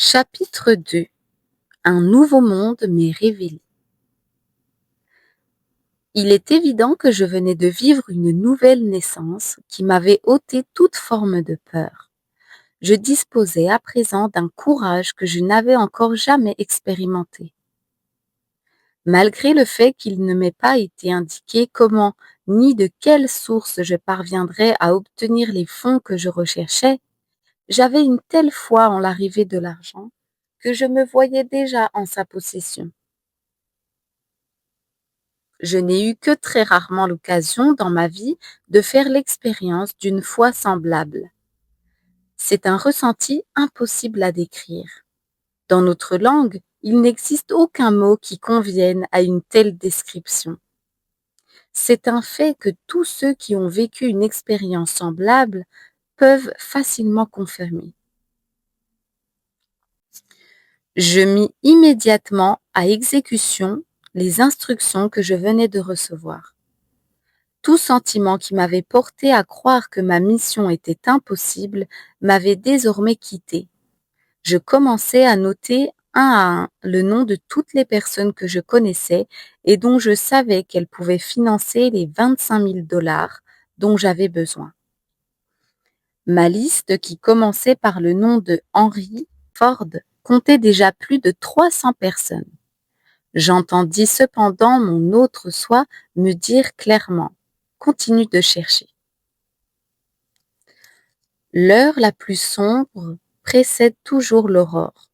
Chapitre 2. Un nouveau monde m'est révélé. Il est évident que je venais de vivre une nouvelle naissance qui m'avait ôté toute forme de peur. Je disposais à présent d'un courage que je n'avais encore jamais expérimenté. Malgré le fait qu'il ne m'ait pas été indiqué comment ni de quelle source je parviendrais à obtenir les fonds que je recherchais, j'avais une telle foi en l'arrivée de l'argent que je me voyais déjà en sa possession. Je n'ai eu que très rarement l'occasion dans ma vie de faire l'expérience d'une foi semblable. C'est un ressenti impossible à décrire. Dans notre langue, il n'existe aucun mot qui convienne à une telle description. C'est un fait que tous ceux qui ont vécu une expérience semblable peuvent facilement confirmer. Je mis immédiatement à exécution les instructions que je venais de recevoir. Tout sentiment qui m'avait porté à croire que ma mission était impossible m'avait désormais quitté. Je commençais à noter un à un le nom de toutes les personnes que je connaissais et dont je savais qu'elles pouvaient financer les 25 000 $ dont j'avais besoin. Ma liste, qui commençait par le nom de Henry Ford, comptait déjà plus de 300 personnes. J'entendis cependant mon autre soi me dire clairement: continue de chercher. L'heure la plus sombre précède toujours l'aurore.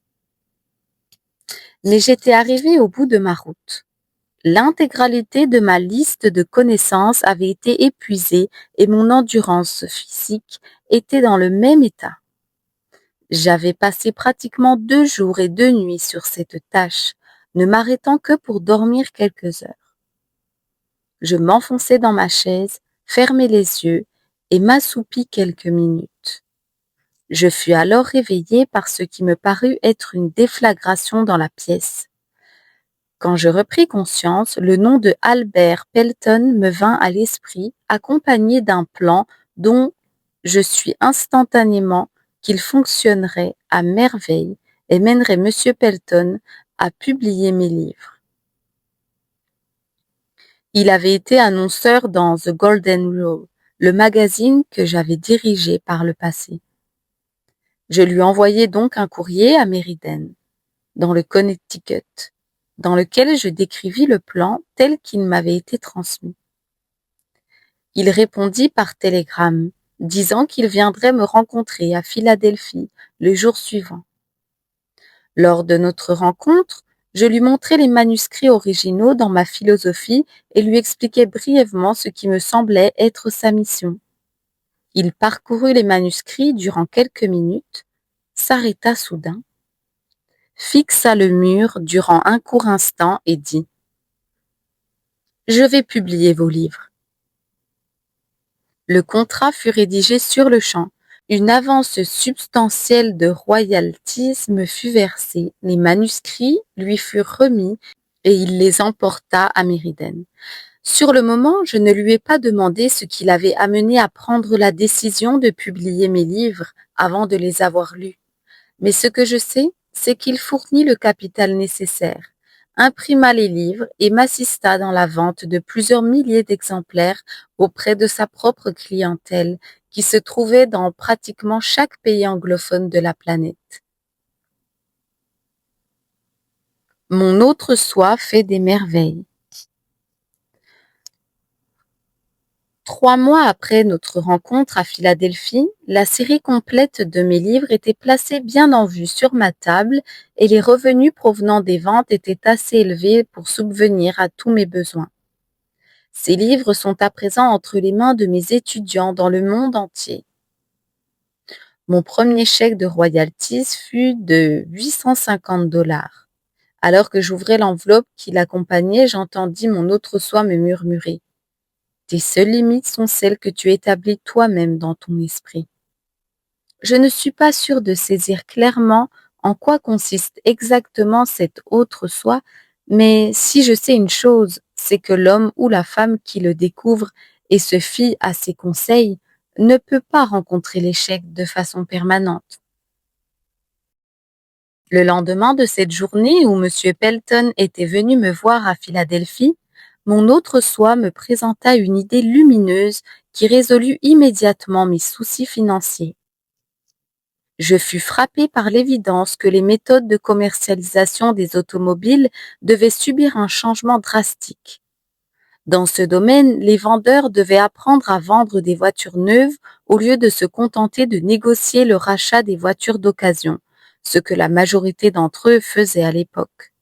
Mais j'étais arrivée au bout de ma route. L'intégralité de ma liste de connaissances avait été épuisée et mon endurance physique était dans le même état. J'avais passé pratiquement 2 jours et 2 nuits sur cette tâche, ne m'arrêtant que pour dormir quelques heures. Je m'enfonçai dans ma chaise, fermai les yeux et m'assoupis quelques minutes. Je fus alors réveillée par ce qui me parut être une déflagration dans la pièce. Quand je repris conscience, le nom de Albert Pelton me vint à l'esprit, accompagné d'un plan dont je sus instantanément qu'il fonctionnerait à merveille et mènerait Monsieur Pelton à publier mes livres. Il avait été annonceur dans The Golden Rule, le magazine que j'avais dirigé par le passé. Je lui envoyai donc un courrier à Meriden, dans le Connecticut, dans lequel je décrivis le plan tel qu'il m'avait été transmis. Il répondit par télégramme, disant qu'il viendrait me rencontrer à Philadelphie le jour suivant. Lors de notre rencontre, je lui montrai les manuscrits originaux dans ma philosophie et lui expliquai brièvement ce qui me semblait être sa mission. Il parcourut les manuscrits durant quelques minutes, s'arrêta soudain, fixa le mur durant un court instant et dit: « Je vais publier vos livres. » Le contrat fut rédigé sur-le-champ. Une avance substantielle de royalties me fut versée, les manuscrits lui furent remis et il les emporta à Meriden. Sur le moment, je ne lui ai pas demandé ce qui l'avait amené à prendre la décision de publier mes livres avant de les avoir lus. Mais ce que je sais, c'est qu'il fournit le capital nécessaire, imprima les livres et m'assista dans la vente de plusieurs milliers d'exemplaires auprès de sa propre clientèle, qui se trouvait dans pratiquement chaque pays anglophone de la planète. Mon autre soi fait des merveilles. 3 mois après notre rencontre à Philadelphie, la série complète de mes livres était placée bien en vue sur ma table et les revenus provenant des ventes étaient assez élevés pour subvenir à tous mes besoins. Ces livres sont à présent entre les mains de mes étudiants dans le monde entier. Mon premier chèque de royalties fut de 850 $. Alors que j'ouvrais l'enveloppe qui l'accompagnait, j'entendis mon autre soi me murmurer: tes seules limites sont celles que tu établis toi-même dans ton esprit. Je ne suis pas sûre de saisir clairement en quoi consiste exactement cet autre soi, mais si je sais une chose, c'est que l'homme ou la femme qui le découvre et se fie à ses conseils ne peut pas rencontrer l'échec de façon permanente. Le lendemain de cette journée où Monsieur Pelton était venu me voir à Philadelphie, mon autre soi me présenta une idée lumineuse qui résolut immédiatement mes soucis financiers. Je fus frappé par l'évidence que les méthodes de commercialisation des automobiles devaient subir un changement drastique. Dans ce domaine, les vendeurs devaient apprendre à vendre des voitures neuves au lieu de se contenter de négocier le rachat des voitures d'occasion, ce que la majorité d'entre eux faisaient à l'époque.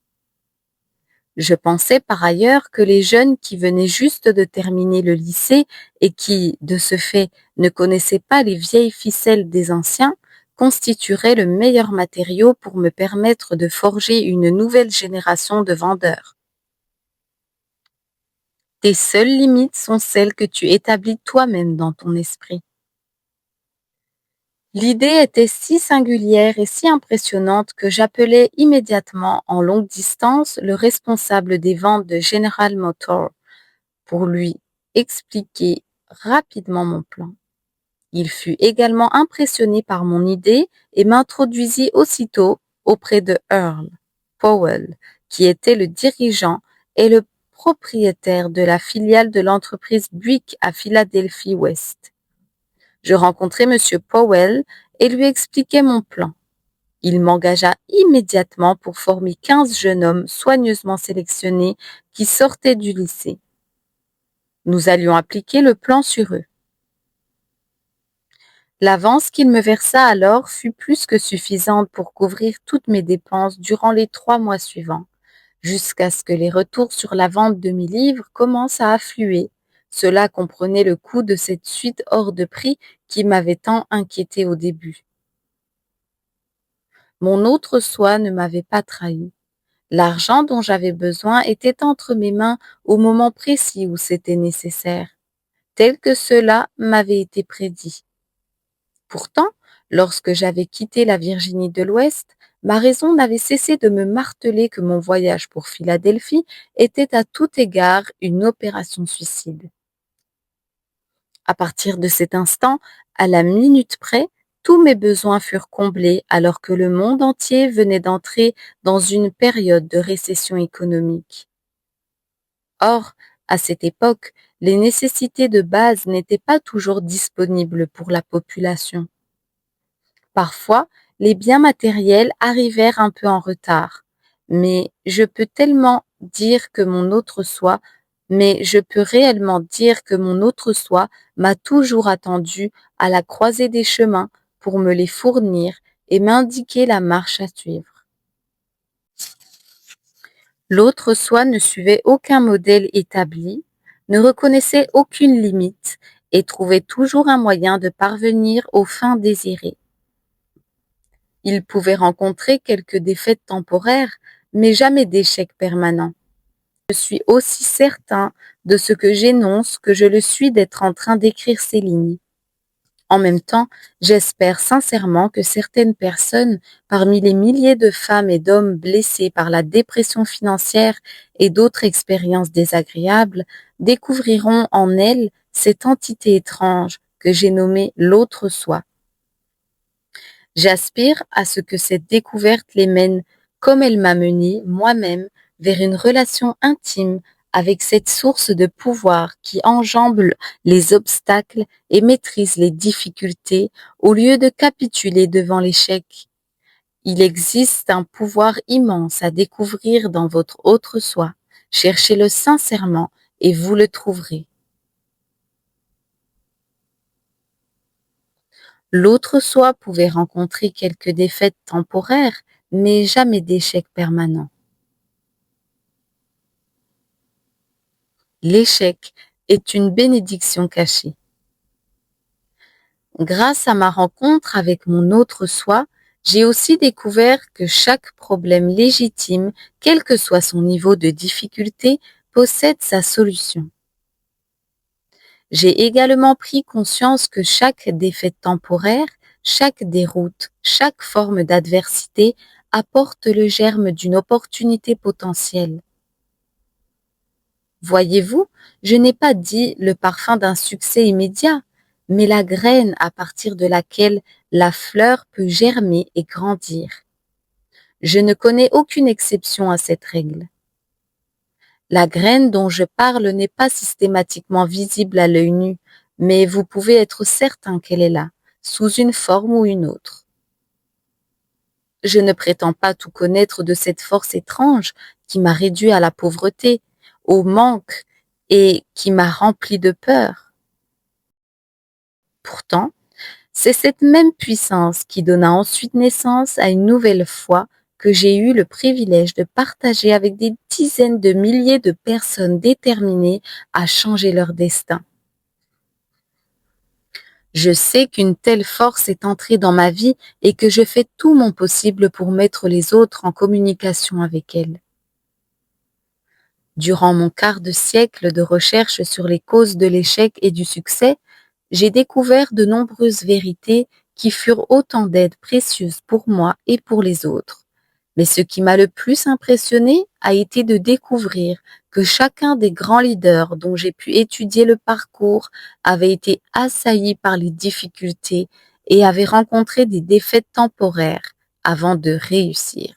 Je pensais par ailleurs que les jeunes qui venaient juste de terminer le lycée et qui, de ce fait, ne connaissaient pas les vieilles ficelles des anciens, constitueraient le meilleur matériau pour me permettre de forger une nouvelle génération de vendeurs. Tes seules limites sont celles que tu établis toi-même dans ton esprit. L'idée était si singulière et si impressionnante que j'appelai immédiatement en longue distance le responsable des ventes de General Motors pour lui expliquer rapidement mon plan. Il fut également impressionné par mon idée et m'introduisit aussitôt auprès de Earl Powell, qui était le dirigeant et le propriétaire de la filiale de l'entreprise Buick à Philadelphie Ouest. Je rencontrai Monsieur Powell et lui expliquai mon plan. Il m'engagea immédiatement pour former 15 jeunes hommes soigneusement sélectionnés qui sortaient du lycée. Nous allions appliquer le plan sur eux. L'avance qu'il me versa alors fut plus que suffisante pour couvrir toutes mes dépenses durant les 3 mois suivants, jusqu'à ce que les retours sur la vente de mes livres commencent à affluer. Cela comprenait le coût de cette suite hors de prix qui m'avait tant inquiété au début. Mon autre soi ne m'avait pas trahi. L'argent dont j'avais besoin était entre mes mains au moment précis où c'était nécessaire, tel que cela m'avait été prédit. Pourtant, lorsque j'avais quitté la Virginie de l'Ouest, ma raison n'avait cessé de me marteler que mon voyage pour Philadelphie était à tout égard une opération suicide. À partir de cet instant, à la minute près, tous mes besoins furent comblés alors que le monde entier venait d'entrer dans une période de récession économique. Or, à cette époque, les nécessités de base n'étaient pas toujours disponibles pour la population. Parfois, les biens matériels arrivèrent un peu en retard, mais je peux réellement dire que mon autre soi m'a toujours attendu à la croisée des chemins pour me les fournir et m'indiquer la marche à suivre. L'autre soi ne suivait aucun modèle établi, ne reconnaissait aucune limite et trouvait toujours un moyen de parvenir aux fins désirées. Il pouvait rencontrer quelques défaites temporaires, mais jamais d'échec permanent. Je suis aussi certain de ce que j'énonce que je le suis d'être en train d'écrire ces lignes. En même temps, j'espère sincèrement que certaines personnes, parmi les milliers de femmes et d'hommes blessés par la dépression financière et d'autres expériences désagréables, découvriront en elles cette entité étrange que j'ai nommée l'autre soi. J'aspire à ce que cette découverte les mène, comme elle m'a mené moi-même, vers une relation intime avec cette source de pouvoir qui enjambe les obstacles et maîtrise les difficultés au lieu de capituler devant l'échec. Il existe un pouvoir immense à découvrir dans votre autre soi. Cherchez-le sincèrement et vous le trouverez. L'autre soi pouvait rencontrer quelques défaites temporaires, mais jamais d'échec permanent. L'échec est une bénédiction cachée. Grâce à ma rencontre avec mon autre soi, j'ai aussi découvert que chaque problème légitime, quel que soit son niveau de difficulté, possède sa solution. J'ai également pris conscience que chaque défaite temporaire, chaque déroute, chaque forme d'adversité apporte le germe d'une opportunité potentielle. Voyez-vous, je n'ai pas dit le parfum d'un succès immédiat, mais la graine à partir de laquelle la fleur peut germer et grandir. Je ne connais aucune exception à cette règle. La graine dont je parle n'est pas systématiquement visible à l'œil nu, mais vous pouvez être certain qu'elle est là, sous une forme ou une autre. Je ne prétends pas tout connaître de cette force étrange qui m'a réduit à la pauvreté, au manque et qui m'a rempli de peur. Pourtant, c'est cette même puissance qui donna ensuite naissance à une nouvelle foi que j'ai eu le privilège de partager avec des dizaines de milliers de personnes déterminées à changer leur destin. Je sais qu'une telle force est entrée dans ma vie et que je fais tout mon possible pour mettre les autres en communication avec elle. Durant mon quart de siècle de recherche sur les causes de l'échec et du succès, j'ai découvert de nombreuses vérités qui furent autant d'aides précieuses pour moi et pour les autres. Mais ce qui m'a le plus impressionné a été de découvrir que chacun des grands leaders dont j'ai pu étudier le parcours avait été assailli par les difficultés et avait rencontré des défaites temporaires avant de réussir.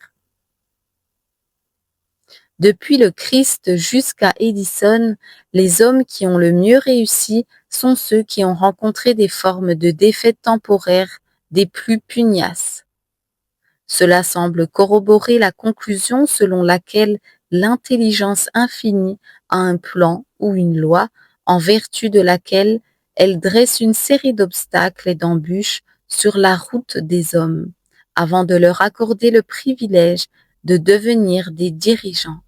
Depuis le Christ jusqu'à Edison, les hommes qui ont le mieux réussi sont ceux qui ont rencontré des formes de défaites temporaires des plus pugnaces. Cela semble corroborer la conclusion selon laquelle l'intelligence infinie a un plan ou une loi en vertu de laquelle elle dresse une série d'obstacles et d'embûches sur la route des hommes, avant de leur accorder le privilège de devenir des dirigeants,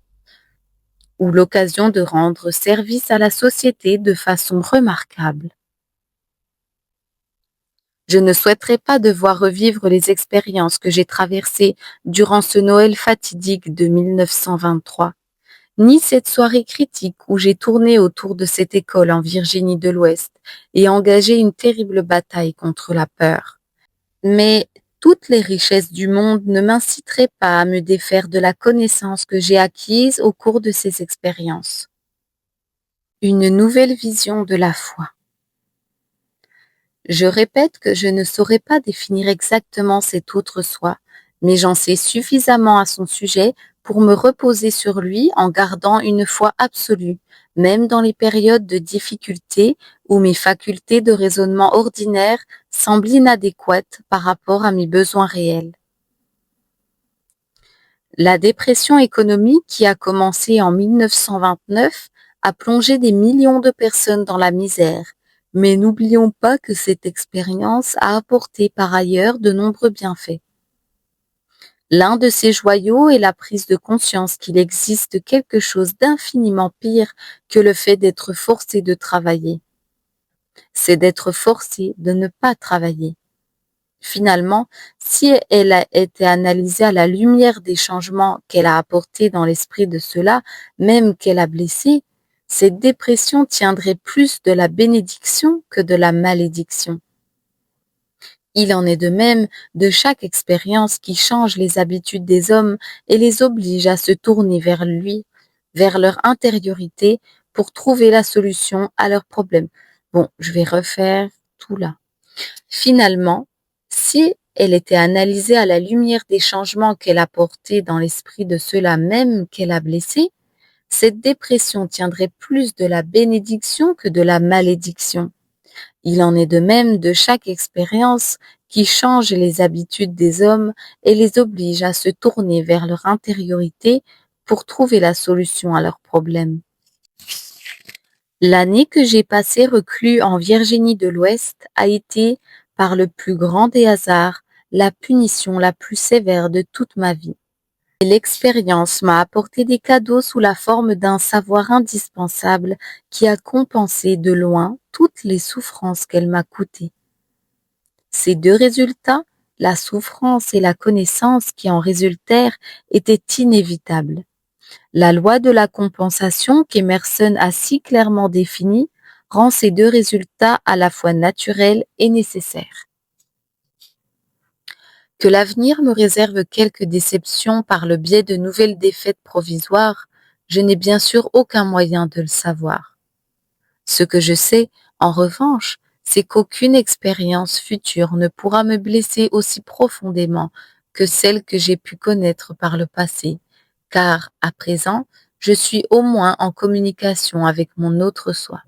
ou l'occasion de rendre service à la société de façon remarquable. Je ne souhaiterais pas devoir revivre les expériences que j'ai traversées durant ce Noël fatidique de 1923, ni cette soirée critique où j'ai tourné autour de cette école en Virginie de l'Ouest et engagé une terrible bataille contre la peur. Mais toutes les richesses du monde ne m'inciteraient pas à me défaire de la connaissance que j'ai acquise au cours de ces expériences. Une nouvelle vision de la foi. Je répète que je ne saurais pas définir exactement cet autre soi, mais j'en sais suffisamment à son sujet pour me reposer sur lui en gardant une foi absolue, même dans les périodes de difficulté où mes facultés de raisonnement ordinaires semblent inadéquates par rapport à mes besoins réels. La dépression économique qui a commencé en 1929 a plongé des millions de personnes dans la misère. Mais n'oublions pas que cette expérience a apporté par ailleurs de nombreux bienfaits. L'un de ces joyaux est la prise de conscience qu'il existe quelque chose d'infiniment pire que le fait d'être forcé de travailler. C'est d'être forcé de ne pas travailler. Finalement, si elle a été analysée à la lumière des changements qu'elle a apportés dans l'esprit de ceux-là, même qu'elle a blessé, cette dépression tiendrait plus de la bénédiction que de la malédiction. Il en est de même de chaque expérience qui change les habitudes des hommes et les oblige à se tourner vers lui, vers leur intériorité, pour trouver la solution à leurs problèmes. Bon, je vais refaire tout là. Finalement, si elle était analysée à la lumière des changements qu'elle a apportés dans l'esprit de ceux-là même qu'elle a blessés, cette dépression tiendrait plus de la bénédiction que de la malédiction. Il en est de même de chaque expérience qui change les habitudes des hommes et les oblige à se tourner vers leur intériorité pour trouver la solution à leurs problèmes. L'année que j'ai passée reclus en Virginie de l'Ouest a été, par le plus grand des hasards, la punition la plus sévère de toute ma vie. Et l'expérience m'a apporté des cadeaux sous la forme d'un savoir indispensable qui a compensé de loin toutes les souffrances qu'elle m'a coûtées. Ces deux résultats, la souffrance et la connaissance qui en résultèrent, étaient inévitables. La loi de la compensation qu'Emerson a si clairement définie rend ces deux résultats à la fois naturels et nécessaires. Que l'avenir me réserve quelques déceptions par le biais de nouvelles défaites provisoires, je n'ai bien sûr aucun moyen de le savoir. Ce que je sais, en revanche, c'est qu'aucune expérience future ne pourra me blesser aussi profondément que celles que j'ai pu connaître par le passé, car à présent, je suis au moins en communication avec mon autre soi.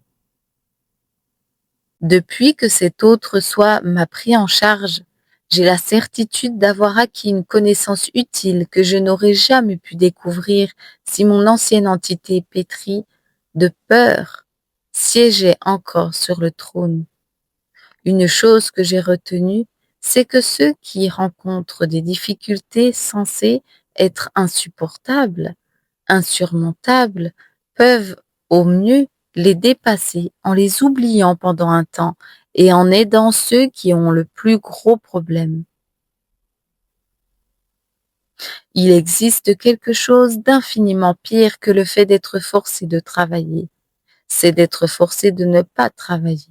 Depuis que cet autre soi m'a pris en charge, j'ai la certitude d'avoir acquis une connaissance utile que je n'aurais jamais pu découvrir si mon ancienne entité pétrie de peur siégeait encore sur le trône. Une chose que j'ai retenue, c'est que ceux qui rencontrent des difficultés censées être insupportables, insurmontables, peuvent au mieux les dépasser en les oubliant pendant un temps et en aidant ceux qui ont le plus gros problème. Il existe quelque chose d'infiniment pire que le fait d'être forcé de travailler. C'est d'être forcé de ne pas travailler.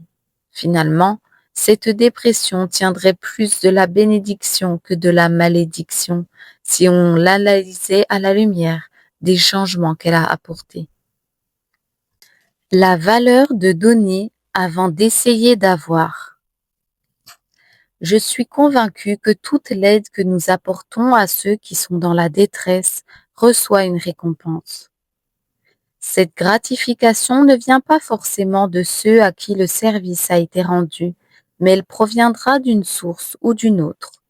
Finalement, cette dépression tiendrait plus de la bénédiction que de la malédiction si on l'analysait à la lumière des changements qu'elle a apportés. La valeur de donner avant d'essayer d'avoir. Je suis convaincue que toute l'aide que nous apportons à ceux qui sont dans la détresse reçoit une récompense. Cette gratification ne vient pas forcément de ceux à qui le service a été rendu, mais elle proviendra d'une source ou d'une autre.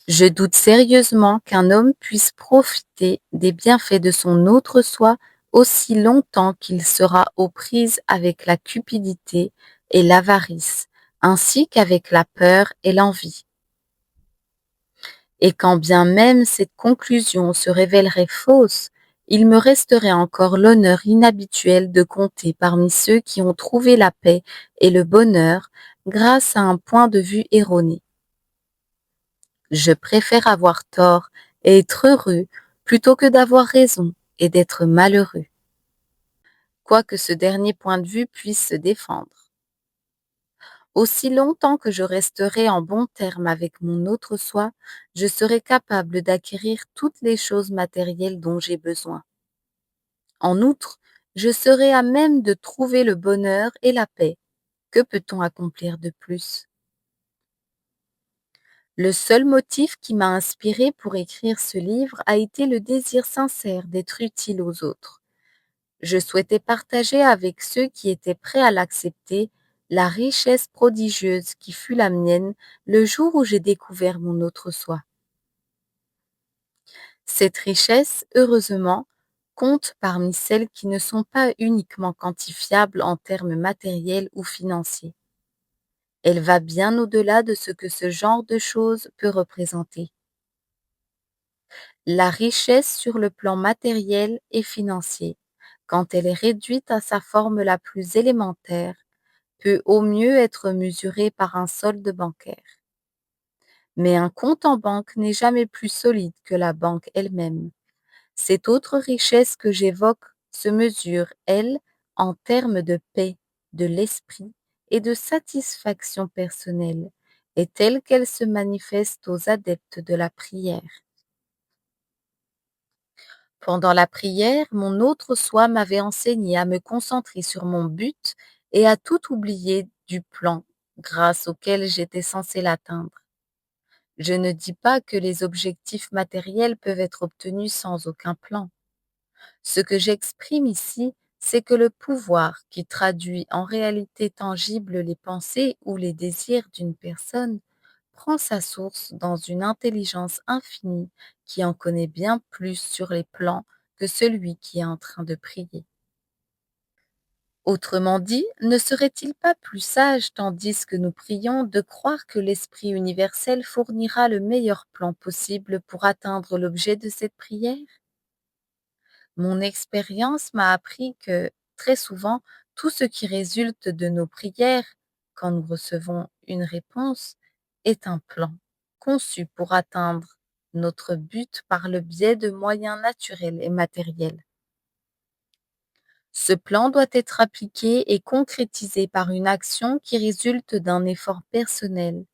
Je doute sérieusement qu'un homme puisse profiter des bienfaits de son autre soi aussi longtemps qu'il sera aux prises avec la cupidité et l'avarice, ainsi qu'avec la peur et l'envie. Et quand bien même cette conclusion se révélerait fausse, il me resterait encore l'honneur inhabituel de compter parmi ceux qui ont trouvé la paix et le bonheur grâce à un point de vue erroné. Je préfère avoir tort et être heureux plutôt que d'avoir raison et d'être malheureux, quoique ce dernier point de vue puisse se défendre. Aussi longtemps que je resterai en bons termes avec mon autre soi, je serai capable d'acquérir toutes les choses matérielles dont j'ai besoin. En outre, je serai à même de trouver le bonheur et la paix. Que peut-on accomplir de plus? Le seul motif qui m'a inspiré pour écrire ce livre a été le désir sincère d'être utile aux autres. Je souhaitais partager avec ceux qui étaient prêts à l'accepter la richesse prodigieuse qui fut la mienne le jour où j'ai découvert mon autre soi. Cette richesse, heureusement, compte parmi celles qui ne sont pas uniquement quantifiables en termes matériels ou financiers. Elle va bien au-delà de ce que ce genre de choses peut représenter. La richesse sur le plan matériel et financier, quand elle est réduite à sa forme la plus élémentaire, peut au mieux être mesurée par un solde bancaire. Mais un compte en banque n'est jamais plus solide que la banque elle-même. Cette autre richesse que j'évoque se mesure, elle, en termes de paix, de l'esprit et de satisfaction personnelle, et telle qu'elle se manifeste aux adeptes de la prière. Pendant la prière, mon autre soi m'avait enseigné à me concentrer sur mon but et à tout oublier du plan grâce auquel j'étais censé l'atteindre. Je ne dis pas que les objectifs matériels peuvent être obtenus sans aucun plan. Ce que j'exprime ici, c'est que le pouvoir qui traduit en réalité tangible les pensées ou les désirs d'une personne prend sa source dans une intelligence infinie qui en connaît bien plus sur les plans que celui qui est en train de prier. Autrement dit, ne serait-il pas plus sage, tandis que nous prions, de croire que l'Esprit universel fournira le meilleur plan possible pour atteindre l'objet de cette prière? Mon expérience m'a appris que, très souvent, tout ce qui résulte de nos prières, quand nous recevons une réponse, est un plan conçu pour atteindre notre but par le biais de moyens naturels et matériels. Ce plan doit être appliqué et concrétisé par une action qui résulte d'un effort personnel.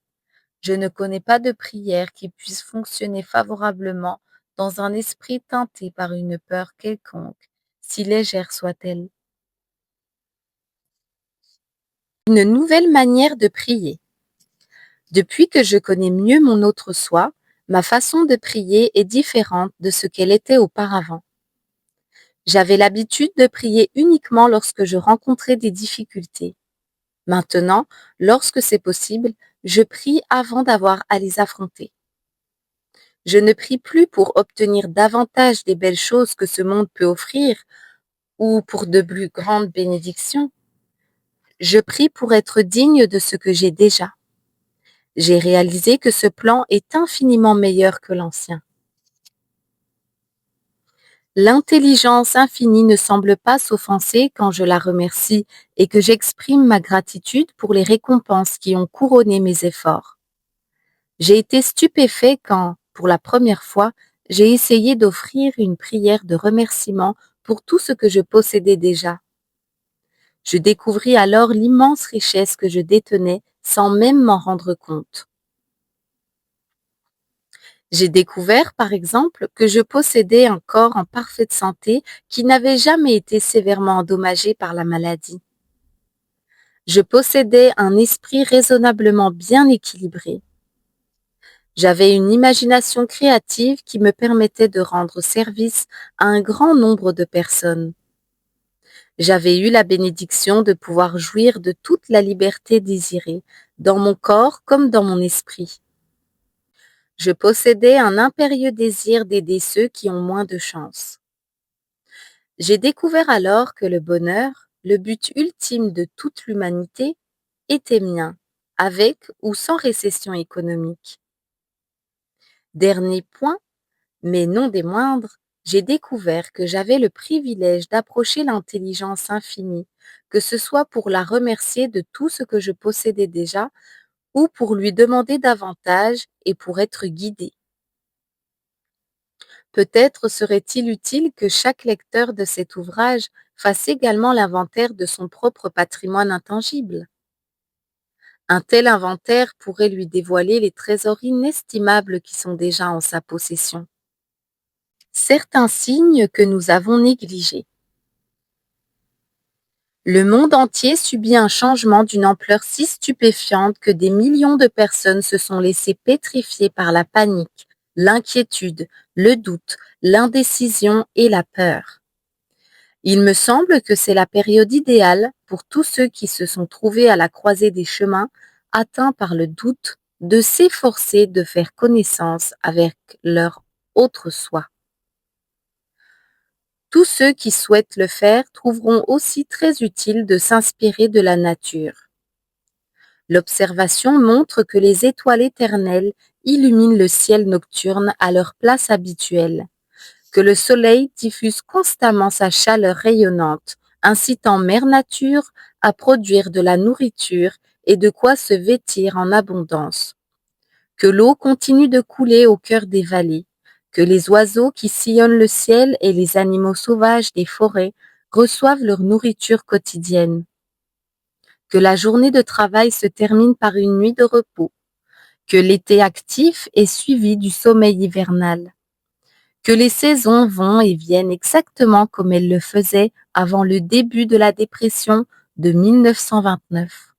Je ne connais pas de prière qui puisse fonctionner favorablement dans un esprit teinté par une peur quelconque, si légère soit-elle. Une nouvelle manière de prier. Depuis que je connais mieux mon autre soi, ma façon de prier est différente de ce qu'elle était auparavant. J'avais l'habitude de prier uniquement lorsque je rencontrais des difficultés. Maintenant, lorsque c'est possible, je prie avant d'avoir à les affronter. Je ne prie plus pour obtenir davantage des belles choses que ce monde peut offrir ou pour de plus grandes bénédictions. Je prie pour être digne de ce que j'ai déjà. J'ai réalisé que ce plan est infiniment meilleur que l'ancien. L'intelligence infinie ne semble pas s'offenser quand je la remercie et que j'exprime ma gratitude pour les récompenses qui ont couronné mes efforts. J'ai été stupéfait quand, pour la première fois, j'ai essayé d'offrir une prière de remerciement pour tout ce que je possédais déjà. Je découvris alors l'immense richesse que je détenais sans même m'en rendre compte. J'ai découvert, par exemple, que je possédais un corps en parfaite santé qui n'avait jamais été sévèrement endommagé par la maladie. Je possédais un esprit raisonnablement bien équilibré. J'avais une imagination créative qui me permettait de rendre service à un grand nombre de personnes. J'avais eu la bénédiction de pouvoir jouir de toute la liberté désirée, dans mon corps comme dans mon esprit. Je possédais un impérieux désir d'aider ceux qui ont moins de chance. J'ai découvert alors que le bonheur, le but ultime de toute l'humanité, était mien, avec ou sans récession économique. Dernier point, mais non des moindres, j'ai découvert que j'avais le privilège d'approcher l'intelligence infinie, que ce soit pour la remercier de tout ce que je possédais déjà, ou pour lui demander davantage et pour être guidé. Peut-être serait-il utile que chaque lecteur de cet ouvrage fasse également l'inventaire de son propre patrimoine intangible. Un tel inventaire pourrait lui dévoiler les trésors inestimables qui sont déjà en sa possession. Certains signes que nous avons négligés. Le monde entier subit un changement d'une ampleur si stupéfiante que des millions de personnes se sont laissées pétrifier par la panique, l'inquiétude, le doute, l'indécision et la peur. Il me semble que c'est la période idéale pour tous ceux qui se sont trouvés à la croisée des chemins, atteints par le doute, de s'efforcer de faire connaissance avec leur autre soi. Tous ceux qui souhaitent le faire trouveront aussi très utile de s'inspirer de la nature. L'observation montre que les étoiles éternelles illuminent le ciel nocturne à leur place habituelle, que le soleil diffuse constamment sa chaleur rayonnante, incitant Mère Nature à produire de la nourriture et de quoi se vêtir en abondance, que l'eau continue de couler au cœur des vallées, que les oiseaux qui sillonnent le ciel et les animaux sauvages des forêts reçoivent leur nourriture quotidienne, que la journée de travail se termine par une nuit de repos, que l'été actif est suivi du sommeil hivernal, que les saisons vont et viennent exactement comme elles le faisaient avant le début de la dépression de 1929.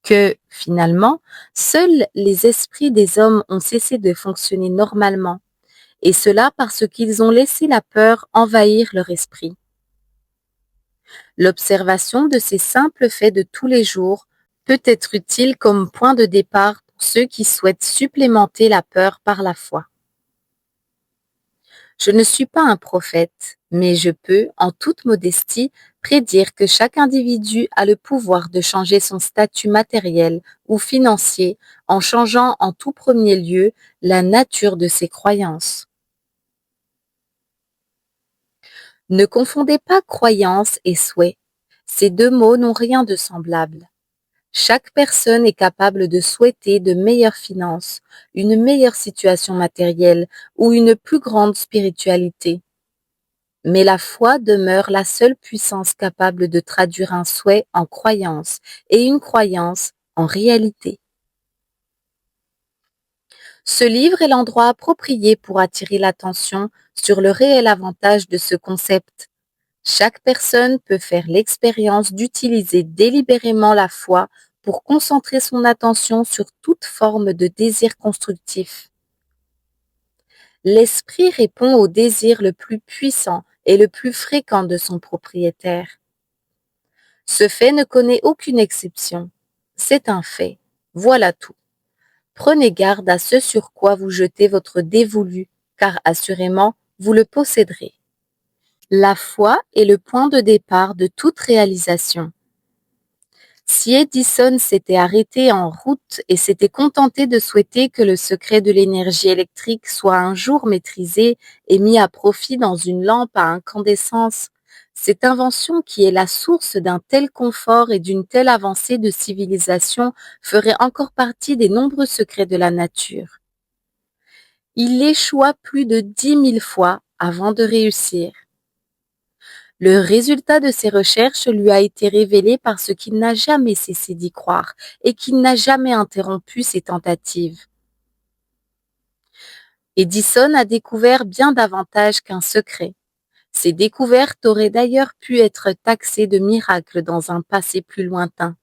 Que, finalement, seuls les esprits des hommes ont cessé de fonctionner normalement, et cela parce qu'ils ont laissé la peur envahir leur esprit. L'observation de ces simples faits de tous les jours peut être utile comme point de départ pour ceux qui souhaitent supplémenter la peur par la foi. Je ne suis pas un prophète, mais je peux, en toute modestie, prédire que chaque individu a le pouvoir de changer son statut matériel ou financier en changeant en tout premier lieu la nature de ses croyances. Ne confondez pas croyance et souhait. Ces deux mots n'ont rien de semblable. Chaque personne est capable de souhaiter de meilleures finances, une meilleure situation matérielle ou une plus grande spiritualité. Mais la foi demeure la seule puissance capable de traduire un souhait en croyance et une croyance en réalité. Ce livre est l'endroit approprié pour attirer l'attention sur le réel avantage de ce concept. Chaque personne peut faire l'expérience d'utiliser délibérément la foi pour concentrer son attention sur toute forme de désir constructif. L'esprit répond au désir le plus puissant et le plus fréquent de son propriétaire. Ce fait ne connaît aucune exception. C'est un fait. Voilà tout. Prenez garde à ce sur quoi vous jetez votre dévolu, car assurément, vous le posséderez. La foi est le point de départ de toute réalisation. Si Edison s'était arrêté en route et s'était contenté de souhaiter que le secret de l'énergie électrique soit un jour maîtrisé et mis à profit dans une lampe à incandescence, cette invention qui est la source d'un tel confort et d'une telle avancée de civilisation ferait encore partie des nombreux secrets de la nature. Il échoua plus de 10 000 fois avant de réussir. Le résultat de ses recherches lui a été révélé parce qu'il n'a jamais cessé d'y croire et qu'il n'a jamais interrompu ses tentatives. Edison a découvert bien davantage qu'un secret. Ses découvertes auraient d'ailleurs pu être taxées de miracles dans un passé plus lointain.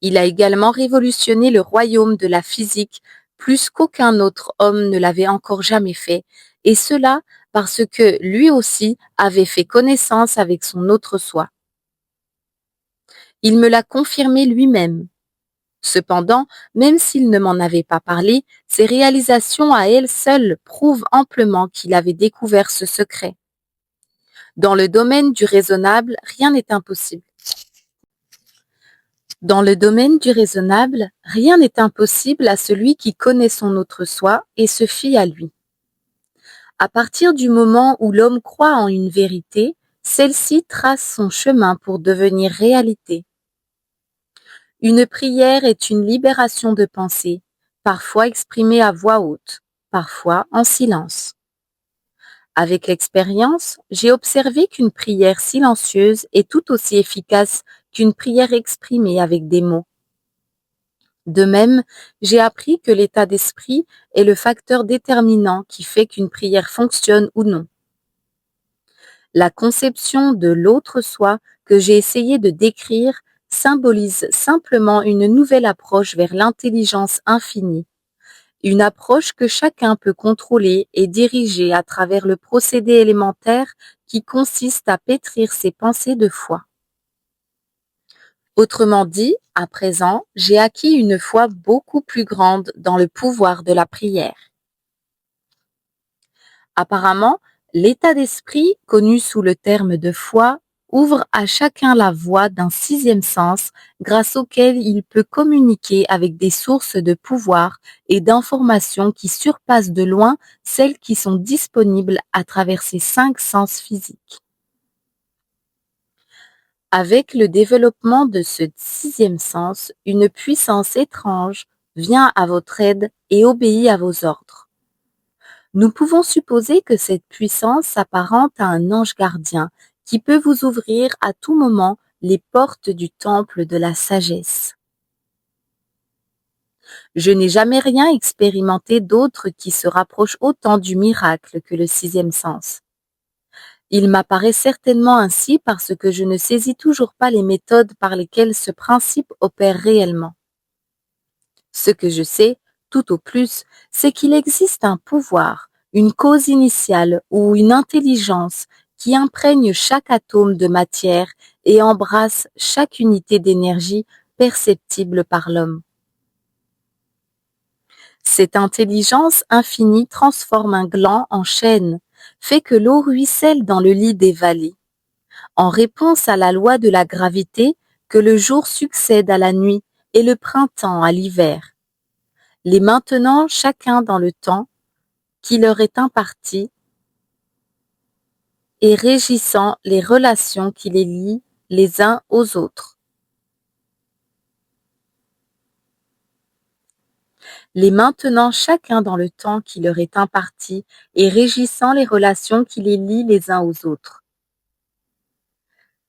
Il a également révolutionné le royaume de la physique plus qu'aucun autre homme ne l'avait encore jamais fait, et cela parce que lui aussi avait fait connaissance avec son autre soi. Il me l'a confirmé lui-même. Cependant, même s'il ne m'en avait pas parlé, ses réalisations à elles seules prouvent amplement qu'il avait découvert ce secret. Dans le domaine du raisonnable, rien n'est impossible. Dans le domaine du raisonnable, rien n'est impossible à celui qui connaît son autre soi et se fie à lui. À partir du moment où l'homme croit en une vérité, celle-ci trace son chemin pour devenir réalité. Une prière est une libération de pensée, parfois exprimée à voix haute, parfois en silence. Avec l'expérience, j'ai observé qu'une prière silencieuse est tout aussi efficace qu'une prière exprimée avec des mots. De même, j'ai appris que l'état d'esprit est le facteur déterminant qui fait qu'une prière fonctionne ou non. La conception de l'autre soi que j'ai essayé de décrire symbolise simplement une nouvelle approche vers l'intelligence infinie, une approche que chacun peut contrôler et diriger à travers le procédé élémentaire qui consiste à pétrir ses pensées de foi. Autrement dit, à présent, j'ai acquis une foi beaucoup plus grande dans le pouvoir de la prière. Apparemment, l'état d'esprit, connu sous le terme de foi, ouvre à chacun la voie d'un sixième sens grâce auquel il peut communiquer avec des sources de pouvoir et d'informations qui surpassent de loin celles qui sont disponibles à travers ces 5 sens physiques. Avec le développement de ce sixième sens, une puissance étrange vient à votre aide et obéit à vos ordres. Nous pouvons supposer que cette puissance s'apparente à un ange gardien qui peut vous ouvrir à tout moment les portes du temple de la sagesse. Je n'ai jamais rien expérimenté d'autre qui se rapproche autant du miracle que le sixième sens. Il m'apparaît certainement ainsi parce que je ne saisis toujours pas les méthodes par lesquelles ce principe opère réellement. Ce que je sais, tout au plus, c'est qu'il existe un pouvoir, une cause initiale ou une intelligence qui imprègne chaque atome de matière et embrasse chaque unité d'énergie perceptible par l'homme. Cette intelligence infinie transforme un gland en chêne, fait que l'eau ruisselle dans le lit des vallées. En réponse à la loi de la gravité, que le jour succède à la nuit et le printemps à l'hiver. Les maintenant chacun dans le temps qui leur est imparti et régissant les relations qui les lient les uns aux autres. Les maintenant chacun dans le temps qui leur est imparti et régissant les relations qui les lient les uns aux autres.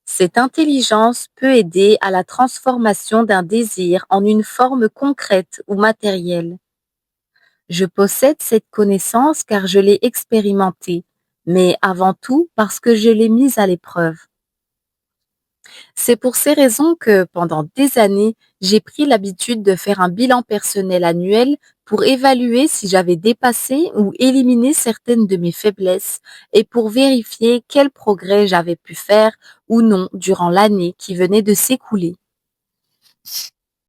Cette intelligence peut aider à la transformation d'un désir en une forme concrète ou matérielle. Je possède cette connaissance car je l'ai expérimentée, mais avant tout parce que je l'ai mise à l'épreuve. C'est pour ces raisons que pendant des années, j'ai pris l'habitude de faire un bilan personnel annuel pour évaluer si j'avais dépassé ou éliminé certaines de mes faiblesses et pour vérifier quel progrès j'avais pu faire ou non durant l'année qui venait de s'écouler.